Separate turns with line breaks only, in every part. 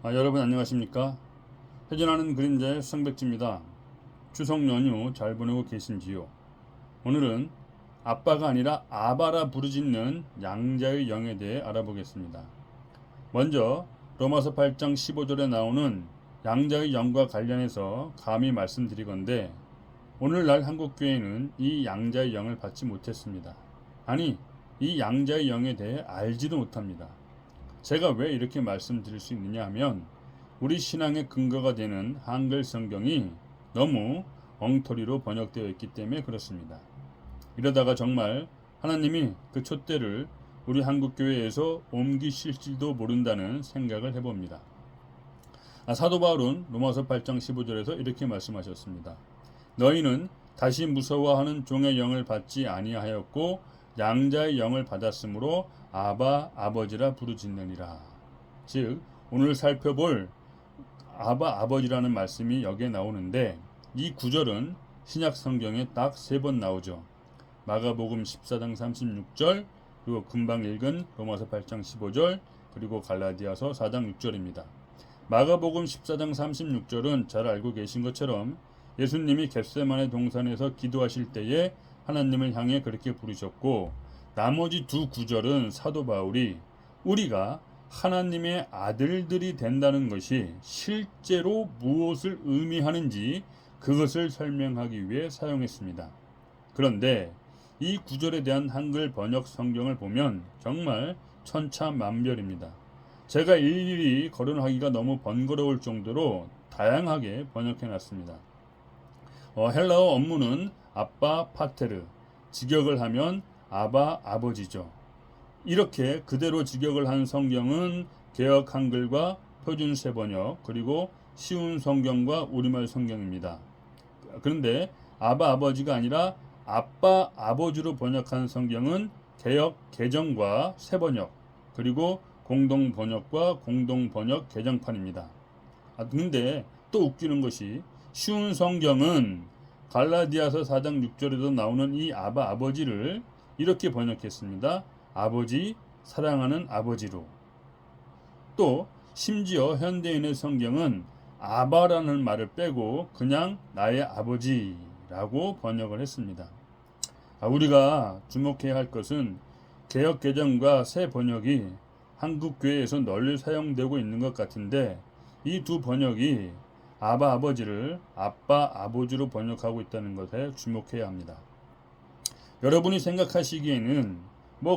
여러분 안녕하십니까? 회전하는 그림자의 수성백지입니다. 추석 연휴 잘 보내고 계신지요? 오늘은 아빠가 아니라 아바라 부르짖는 양자의 영에 대해 알아보겠습니다. 먼저 로마서 8장 15절에 나오는 양자의 영과 관련해서 감히 말씀드리건대 오늘날 한국교회는 이 양자의 영을 받지 못했습니다. 아니, 이 양자의 영에 대해 알지도 못합니다. 제가 왜 이렇게 말씀드릴 수 있느냐 하면 우리 신앙의 근거가 되는 한글 성경이 너무 엉터리로 번역되어 있기 때문에 그렇습니다. 이러다가 정말 하나님이 그 촛대를 우리 한국교회에서 옮기실지도 모른다는 생각을 해봅니다. 사도 바울은 로마서 8장 15절에서 이렇게 말씀하셨습니다. 너희는 다시 무서워하는 종의 영을 받지 아니하였고 양자의 영을 받았으므로 아바 아버지라 부르짖느니라. 즉 오늘 살펴볼 아바 아버지라는 말씀이 여기에 나오는데 이 구절은 신약 성경에 딱 3번 나오죠. 마가복음 14장 36절, 그리고 금방 읽은 로마서 8장 15절, 그리고 갈라디아서 4장 6절입니다. 마가복음 14장 36절은 잘 알고 계신 것처럼 예수님이 겟세마네 동산에서 기도하실 때에 하나님을 향해 그렇게 부르셨고, 나머지 두 구절은 사도 바울이 우리가 하나님의 아들들이 된다는 것이 실제로 무엇을 의미하는지 그것을 설명하기 위해 사용했습니다. 그런데 이 구절에 대한 한글 번역 성경을 보면 정말 천차만별입니다. 제가 일일이 거론하기가 너무 번거로울 정도로 다양하게 번역해 놨습니다. 헬라어 원문은 아빠 파테르, 직역을 하면 아바 아버지죠. 이렇게 그대로 직역을 한 성경은 개역 한글과 표준 세번역, 그리고 쉬운 성경과 우리말 성경입니다. 그런데 아바 아버지가 아니라 아빠 아버지로 번역한 성경은 개역 개정과 세번역, 그리고 공동 번역과 공동 번역 개정판입니다. 근데 또 웃기는 것이 쉬운 성경은 갈라디아서 4장 6절에도 나오는 이 아바 아버지를 이렇게 번역했습니다. 아버지, 사랑하는 아버지로. 또 심지어 현대인의 성경은 아바라는 말을 빼고 그냥 나의 아버지라고 번역을 했습니다. 우리가 주목해야 할 것은 개역 개정과 새 번역이 한국 교회에서 널리 사용되고 있는 것 같은데 이 두 번역이 아바 아버지를 아빠 아버지로 번역하고 있다는 것에 주목해야 합니다. 여러분이 생각하시기에는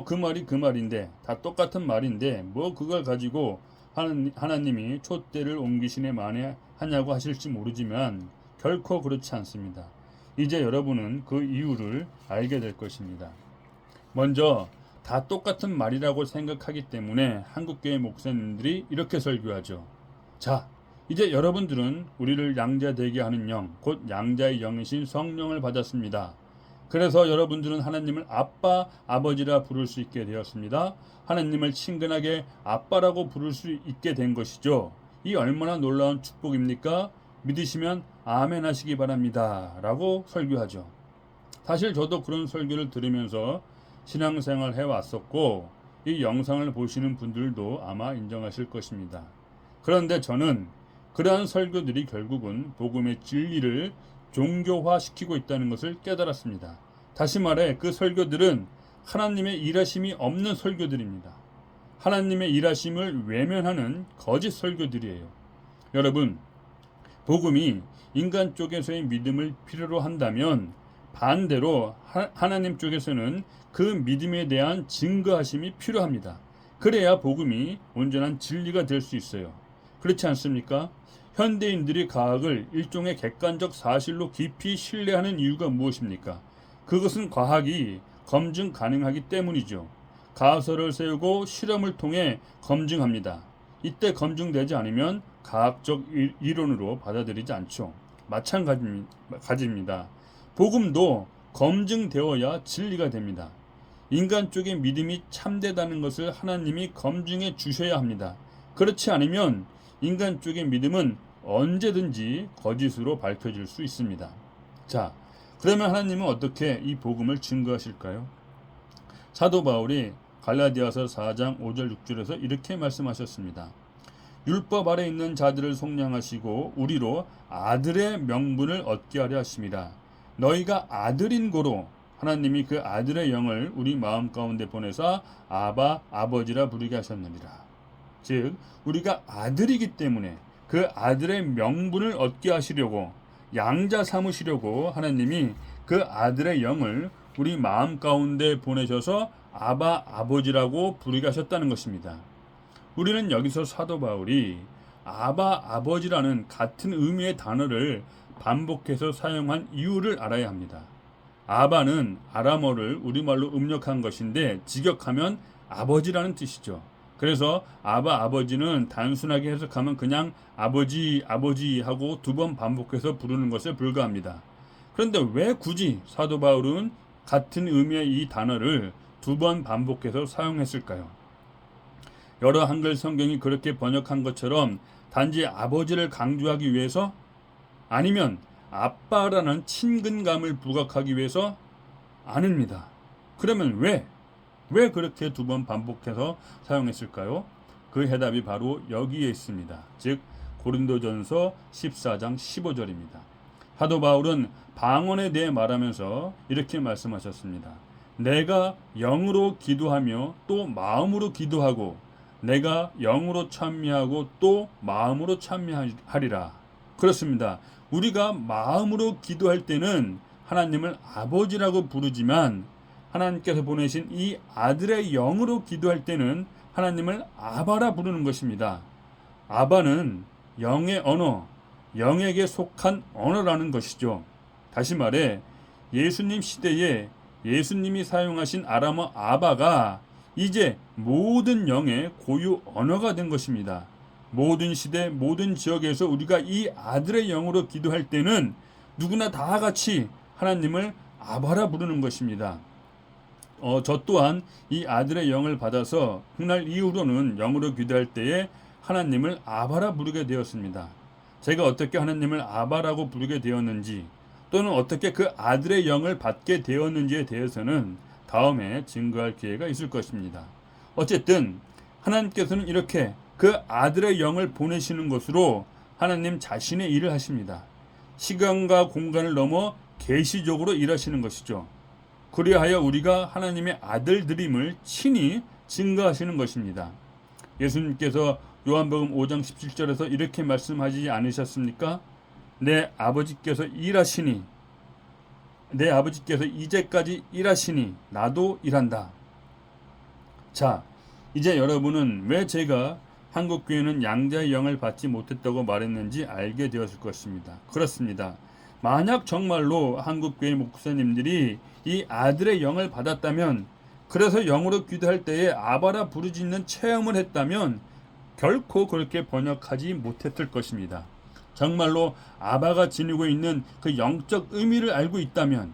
그 말이 그 말인데 다 똑같은 말인데 그걸 가지고 하나님이 촛대를 옮기시네 마네 하냐고 하실지 모르지만 결코 그렇지 않습니다. 이제 여러분은 그 이유를 알게 될 것입니다. 먼저 다 똑같은 말이라고 생각하기 때문에 한국교회 목사님들이 이렇게 설교하죠. 자, 이제 여러분들은 우리를 양자되게 하는 영, 곧 양자의 영이신 성령을 받았습니다. 그래서 여러분들은 하나님을 아빠, 아버지라 부를 수 있게 되었습니다. 하나님을 친근하게 아빠라고 부를 수 있게 된 것이죠. 이 얼마나 놀라운 축복입니까? 믿으시면 아멘 하시기 바랍니다. 라고 설교하죠. 사실 저도 그런 설교를 들으면서 신앙생활 해왔었고 이 영상을 보시는 분들도 아마 인정하실 것입니다. 그런데 저는 그러한 설교들이 결국은 복음의 진리를 종교화시키고 있다는 것을 깨달았습니다. 다시 말해 그 설교들은 하나님의 일하심이 없는 설교들입니다. 하나님의 일하심을 외면하는 거짓 설교들이에요. 여러분, 복음이 인간 쪽에서의 믿음을 필요로 한다면 반대로 하나님 쪽에서는 그 믿음에 대한 증거하심이 필요합니다. 그래야 복음이 온전한 진리가 될 수 있어요. 그렇지 않습니까? 현대인들이 과학을 일종의 객관적 사실로 깊이 신뢰하는 이유가 무엇입니까? 그것은 과학이 검증 가능하기 때문이죠. 가설을 세우고 실험을 통해 검증합니다. 이때 검증되지 않으면 과학적 이론으로 받아들이지 않죠. 마찬가지입니다. 복음도 검증되어야 진리가 됩니다. 인간 쪽의 믿음이 참되다는 것을 하나님이 검증해 주셔야 합니다. 그렇지 않으면 인간 쪽의 믿음은 언제든지 거짓으로 밝혀질 수 있습니다. 자, 그러면 하나님은 어떻게 이 복음을 증거하실까요? 사도 바울이 갈라디아서 4장 5절 6절에서 이렇게 말씀하셨습니다. 율법 아래 있는 자들을 속량하시고 우리로 아들의 명분을 얻게 하려 하심이라. 너희가 아들인 고로 하나님이 그 아들의 영을 우리 마음 가운데 보내사 아바 아버지라 부르게 하셨느니라. 즉 우리가 아들이기 때문에 그 아들의 명분을 얻게 하시려고 양자 삼으시려고 하나님이 그 아들의 영을 우리 마음 가운데 보내셔서 아바 아버지라고 부르게 하셨다는 것입니다. 우리는 여기서 사도 바울이 아바 아버지라는 같은 의미의 단어를 반복해서 사용한 이유를 알아야 합니다. 아바는 아람어를 우리말로 음력한 것인데 직역하면 아버지라는 뜻이죠. 그래서 아바 아버지는 단순하게 해석하면 그냥 아버지 아버지 하고 2번 반복해서 부르는 것에 불과합니다. 그런데 왜 굳이 사도 바울은 같은 의미의 이 단어를 2번 반복해서 사용했을까요? 여러 한글 성경이 그렇게 번역한 것처럼 단지 아버지를 강조하기 위해서, 아니면 아빠라는 친근감을 부각하기 위해서? 아닙니다. 그러면 왜 그렇게 2번 반복해서 사용했을까요? 그 해답이 바로 여기에 있습니다. 즉 고린도전서 14장 15절입니다. 사도 바울은 방언에 대해 말하면서 이렇게 말씀하셨습니다. 내가 영으로 기도하며 또 마음으로 기도하고 내가 영으로 찬미하고 또 마음으로 찬미하리라. 그렇습니다. 우리가 마음으로 기도할 때는 하나님을 아버지라고 부르지만 하나님께서 보내신 이 아들의 영으로 기도할 때는 하나님을 아바라 부르는 것입니다. 아바는 영의 언어, 영에게 속한 언어라는 것이죠. 다시 말해 예수님 시대에 예수님이 사용하신 아람어 아바가 이제 모든 영의 고유 언어가 된 것입니다. 모든 시대, 모든 지역에서 우리가 이 아들의 영으로 기도할 때는 누구나 다 같이 하나님을 아바라 부르는 것입니다. 저 또한 이 아들의 영을 받아서 그날 이후로는 영으로 기도할 때에 하나님을 아바라 부르게 되었습니다. 제가 어떻게 하나님을 아바라고 부르게 되었는지, 또는 어떻게 그 아들의 영을 받게 되었는지에 대해서는 다음에 증거할 기회가 있을 것입니다. 어쨌든 하나님께서는 이렇게 그 아들의 영을 보내시는 것으로 하나님 자신의 일을 하십니다. 시간과 공간을 넘어 계시적으로 일하시는 것이죠. 그리하여 우리가 하나님의 아들들임을 친히 증거하시는 것입니다. 예수님께서 요한복음 5장 17절에서 이렇게 말씀하지 않으셨습니까? 내 아버지께서 이제까지 일하시니 나도 일한다. 자, 이제 여러분은 왜 제가 한국교회는 양자의 영을 받지 못했다고 말했는지 알게 되었을 것입니다. 그렇습니다. 만약 정말로 한국교회 목사님들이 이 아들의 영을 받았다면, 그래서 영으로 기도할 때에 아바라 부르짖는 체험을 했다면 결코 그렇게 번역하지 못했을 것입니다. 정말로 아바가 지니고 있는 그 영적 의미를 알고 있다면,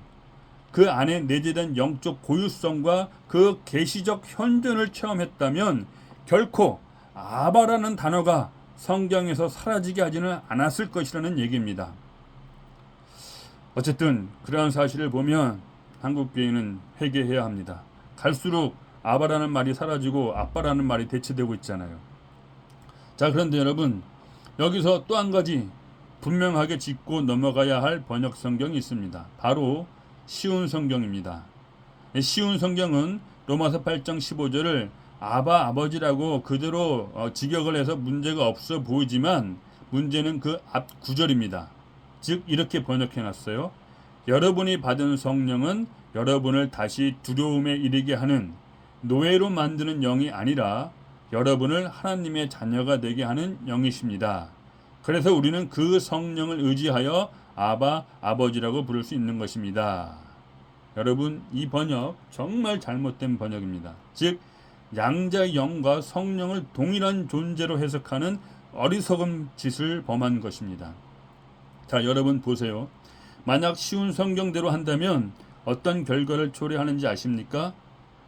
그 안에 내재된 영적 고유성과 그 계시적 현존을 체험했다면 결코 아바라는 단어가 성경에서 사라지게 하지는 않았을 것이라는 얘기입니다. 어쨌든 그러한 사실을 보면 한국교회는 회개해야 합니다. 갈수록 아바라는 말이 사라지고 아빠라는 말이 대체되고 있잖아요. 자, 그런데 여러분, 여기서 또 한 가지 분명하게 짚고 넘어가야 할 번역 성경이 있습니다. 바로 쉬운 성경입니다. 쉬운 성경은 로마서 8장 15절을 아바 아버지라고 그대로 직역을 해서 문제가 없어 보이지만 문제는 그 앞 구절입니다. 즉 이렇게 번역해 놨어요. 여러분이 받은 성령은 여러분을 다시 두려움에 이르게 하는 노예로 만드는 영이 아니라 여러분을 하나님의 자녀가 되게 하는 영이십니다. 그래서 우리는 그 성령을 의지하여 아바 아버지라고 부를 수 있는 것입니다. 여러분, 이 번역 정말 잘못된 번역입니다. 즉 양자의 영과 성령을 동일한 존재로 해석하는 어리석은 짓을 범한 것입니다. 자, 여러분 보세요. 만약 쉬운 성경대로 한다면 어떤 결과를 초래하는지 아십니까?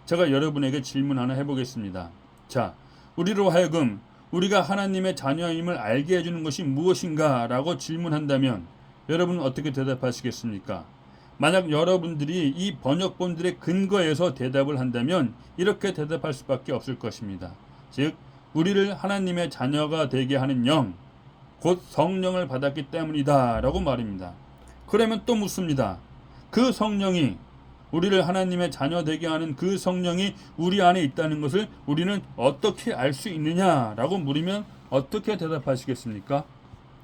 제가 여러분에게 질문 하나 해보겠습니다. 자, 우리로 하여금 우리가 하나님의 자녀임을 알게 해주는 것이 무엇인가 라고 질문한다면 여러분은 어떻게 대답하시겠습니까? 만약 여러분들이 이 번역본들의 근거에서 대답을 한다면 이렇게 대답할 수밖에 없을 것입니다. 즉 우리를 하나님의 자녀가 되게 하는 영, 곧 성령을 받았기 때문이다 라고 말입니다. 그러면 또 묻습니다. 그 성령이, 우리를 하나님의 자녀 되게 하는 그 성령이 우리 안에 있다는 것을 우리는 어떻게 알 수 있느냐라고 물으면 어떻게 대답하시겠습니까?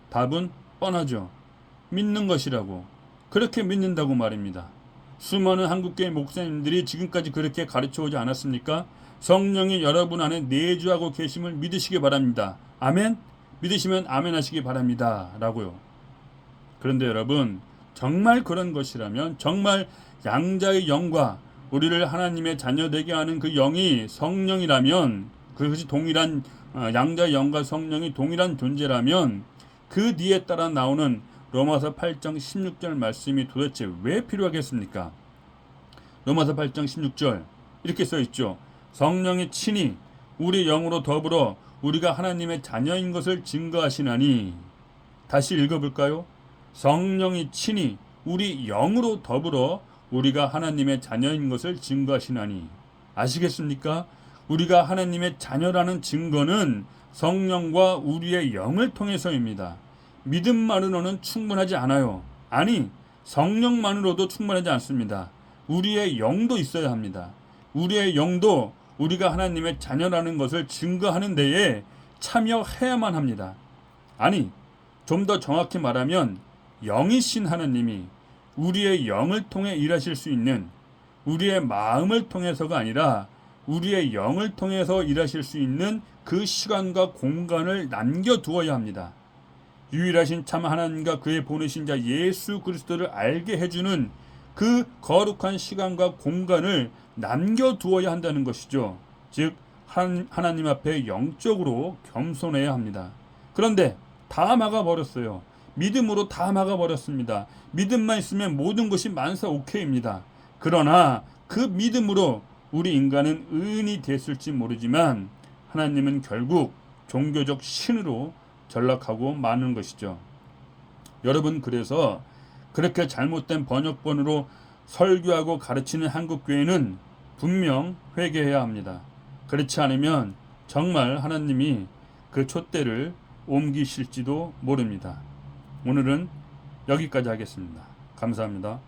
답은 뻔하죠. 믿는 것이라고. 그렇게 믿는다고 말입니다. 수많은 한국교회 목사님들이 지금까지 그렇게 가르쳐 오지 않았습니까? 성령이 여러분 안에 내주하고 계심을 믿으시기 바랍니다. 아멘? 믿으시면 아멘 하시기 바랍니다. 라고요. 그런데 여러분, 정말 그런 것이라면, 정말 양자의 영과 우리를 하나님의 자녀 되게 하는 그 영이 성령이라면, 그것이 동일한 양자의 영과 성령이 동일한 존재라면 그 뒤에 따라 나오는 로마서 8장 16절 말씀이 도대체 왜 필요하겠습니까? 로마서 8장 16절 이렇게 써있죠. 성령이 친히 우리 영으로 더불어 우리가 하나님의 자녀인 것을 증거하시나니. 다시 읽어볼까요? 성령이 친히 우리 영으로 더불어 우리가 하나님의 자녀인 것을 증거하시나니. 아시겠습니까? 우리가 하나님의 자녀라는 증거는 성령과 우리의 영을 통해서입니다. 믿음만으로는 충분하지 않아요. 아니, 성령만으로도 충분하지 않습니다. 우리의 영도 있어야 합니다. 우리의 영도 우리가 하나님의 자녀라는 것을 증거하는 데에 참여해야만 합니다. 아니, 좀 더 정확히 말하면 영이신 하나님이 우리의 영을 통해 일하실 수 있는, 우리의 마음을 통해서가 아니라 우리의 영을 통해서 일하실 수 있는 그 시간과 공간을 남겨두어야 합니다. 유일하신 참 하나님과 그의 보내신 자 예수 그리스도를 알게 해주는 그 거룩한 시간과 공간을 남겨두어야 한다는 것이죠. 즉 하나님 앞에 영적으로 겸손해야 합니다. 그런데 다 막아버렸어요. 믿음으로 다 막아버렸습니다. 믿음만 있으면 모든 것이 만사 오케이입니다. 그러나 그 믿음으로 우리 인간은 의인이 됐을지 모르지만 하나님은 결국 종교적 신으로 전락하고 마는 것이죠. 여러분, 그래서 그렇게 잘못된 번역본으로 설교하고 가르치는 한국교회는 분명 회개해야 합니다. 그렇지 않으면 정말 하나님이 그 촛대를 옮기실지도 모릅니다. 오늘은 여기까지 하겠습니다. 감사합니다.